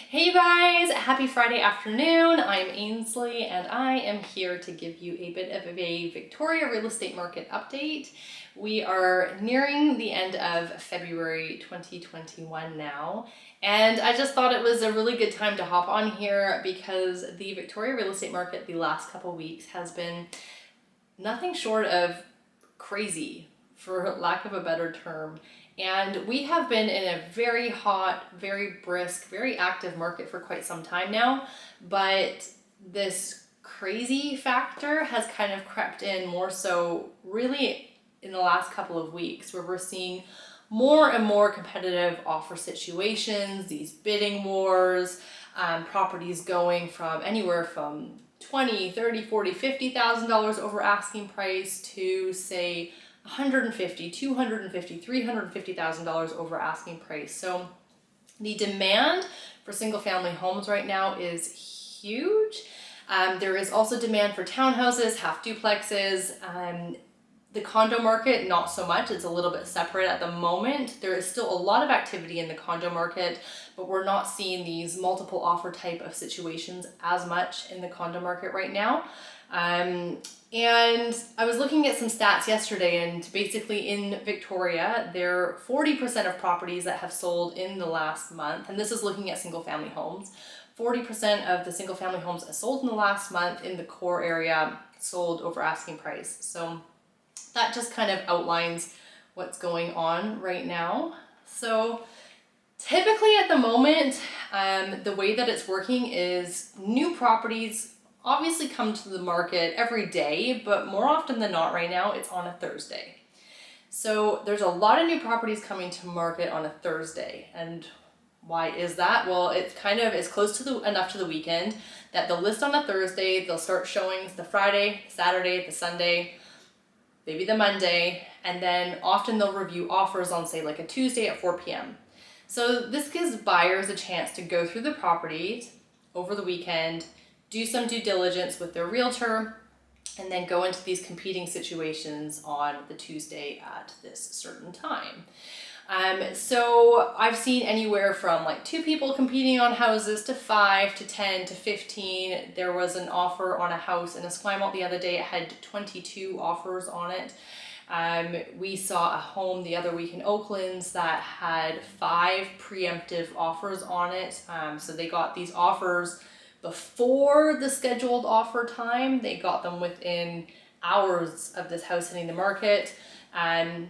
Hey you guys, happy Friday afternoon. I'm Ainsley and I am here to give you a bit of a Victoria real estate market update. We are nearing the end of February 2021 now, and I just thought it was a really good time to hop on here because the Victoria real estate market the last couple weeks has been nothing short of crazy, for lack of a better term. And we have been in a very hot, very brisk, very active market for quite some time now. But this crazy factor has kind of crept in more so really in the last couple of weeks, where we're seeing more and more competitive offer situations, these bidding wars, properties going from anywhere from 20, 30, 40, $50,000 over asking price to say 150, 250, $350,000 over asking price. So the demand for single family homes right now is huge. There is also demand for townhouses, half duplexes. The condo market, not so much. It's a little bit separate at the moment. There is still a lot of activity in the condo market, but we're not seeing these multiple offer type of situations as much in the condo market right now. And I was looking at some stats yesterday, and basically in Victoria, there are 40% of properties that have sold in the last month, and this is looking at single family homes. 40% of the single family homes that sold in the last month in the core area sold over asking price. So that just kind of outlines what's going on right now. So typically at the moment, the way that it's working is new properties obviously come to the market every day, but more often than not right now, it's on a Thursday. So there's a lot of new properties coming to market on a Thursday. And why is that? Well, it's kind of is close to enough to the weekend that they'll list on a Thursday, they'll start showings the Friday, Saturday, the Sunday, maybe the Monday, and then often they'll review offers on say like a Tuesday at 4 p.m. So this gives buyers a chance to go through the properties over the weekend, do some due diligence with their realtor, and then go into these competing situations on the Tuesday at this certain time. So I've seen anywhere from like 2 people competing on houses to 5 to 10 to 15. There was an offer on a house in Esquimalt the other day. It had 22 offers on it. We saw a home the other week in Oaklands that had 5 preemptive offers on it. So they got these offers before the scheduled offer time. They got them within hours of this house hitting the market.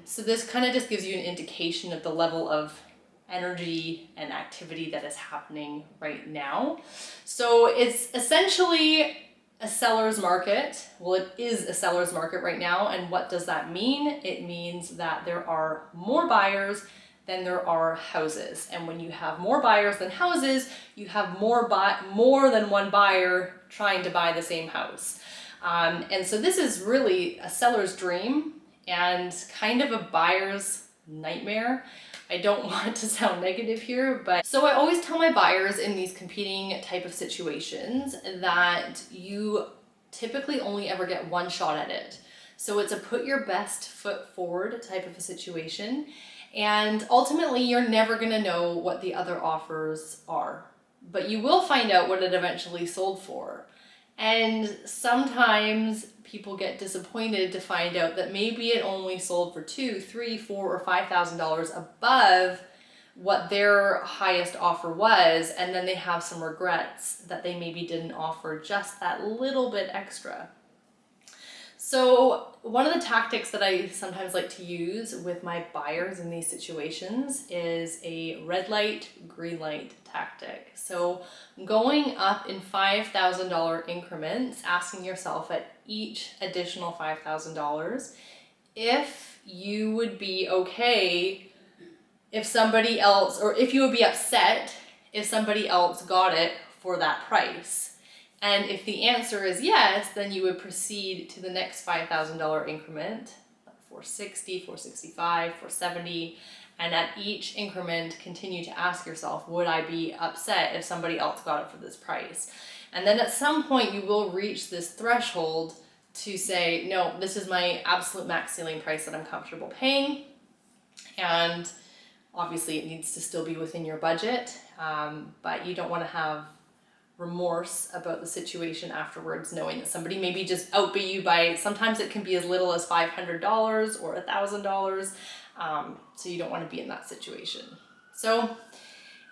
So this kind of just gives you an indication of the level of energy and activity that is happening right now. So it's essentially a seller's market. Well, it is a seller's market right now. And what does that mean? It means that there are more buyers than there are houses. And when you have more buyers than houses, you have more than one buyer trying to buy the same house. And so this is really a seller's dream and kind of a buyer's nightmare. I don't want to sound negative here, but so I always tell my buyers in these competing type of situations that you typically only ever get one shot at it. So it's a put your best foot forward type of a situation. And ultimately, you're never gonna know what the other offers are, but you will find out what it eventually sold for. And sometimes people get disappointed to find out that maybe it only sold for $2,000, $3,000, $4,000, or $5,000 above what their highest offer was, and then they have some regrets that they maybe didn't offer just that little bit extra. So one of the tactics that I sometimes like to use with my buyers in these situations is a red light, green light tactic. So going up in $5,000 increments, asking yourself at each additional $5,000 if you would be okay if somebody else, or if you would be upset if somebody else got it for that price. And if the answer is yes, then you would proceed to the next $5,000 increment, 460, 465, 470, and at each increment continue to ask yourself, would I be upset if somebody else got it for this price? And then at some point you will reach this threshold to say, no, this is my absolute max ceiling price that I'm comfortable paying, and Obviously, it needs to still be within your budget, but you don't want to have remorse about the situation afterwards, knowing that somebody maybe just outbid you by, sometimes it can be as little as $500 or $1,000. So you don't want to be in that situation. So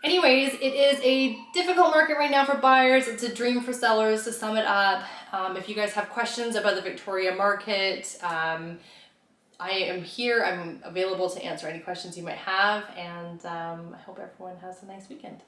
anyways, it is a difficult market right now for buyers. It's a dream for sellers, to sum it up. If you guys have questions about the Victoria market, I am here. I'm available to answer any questions you might have, and I hope everyone has a nice weekend.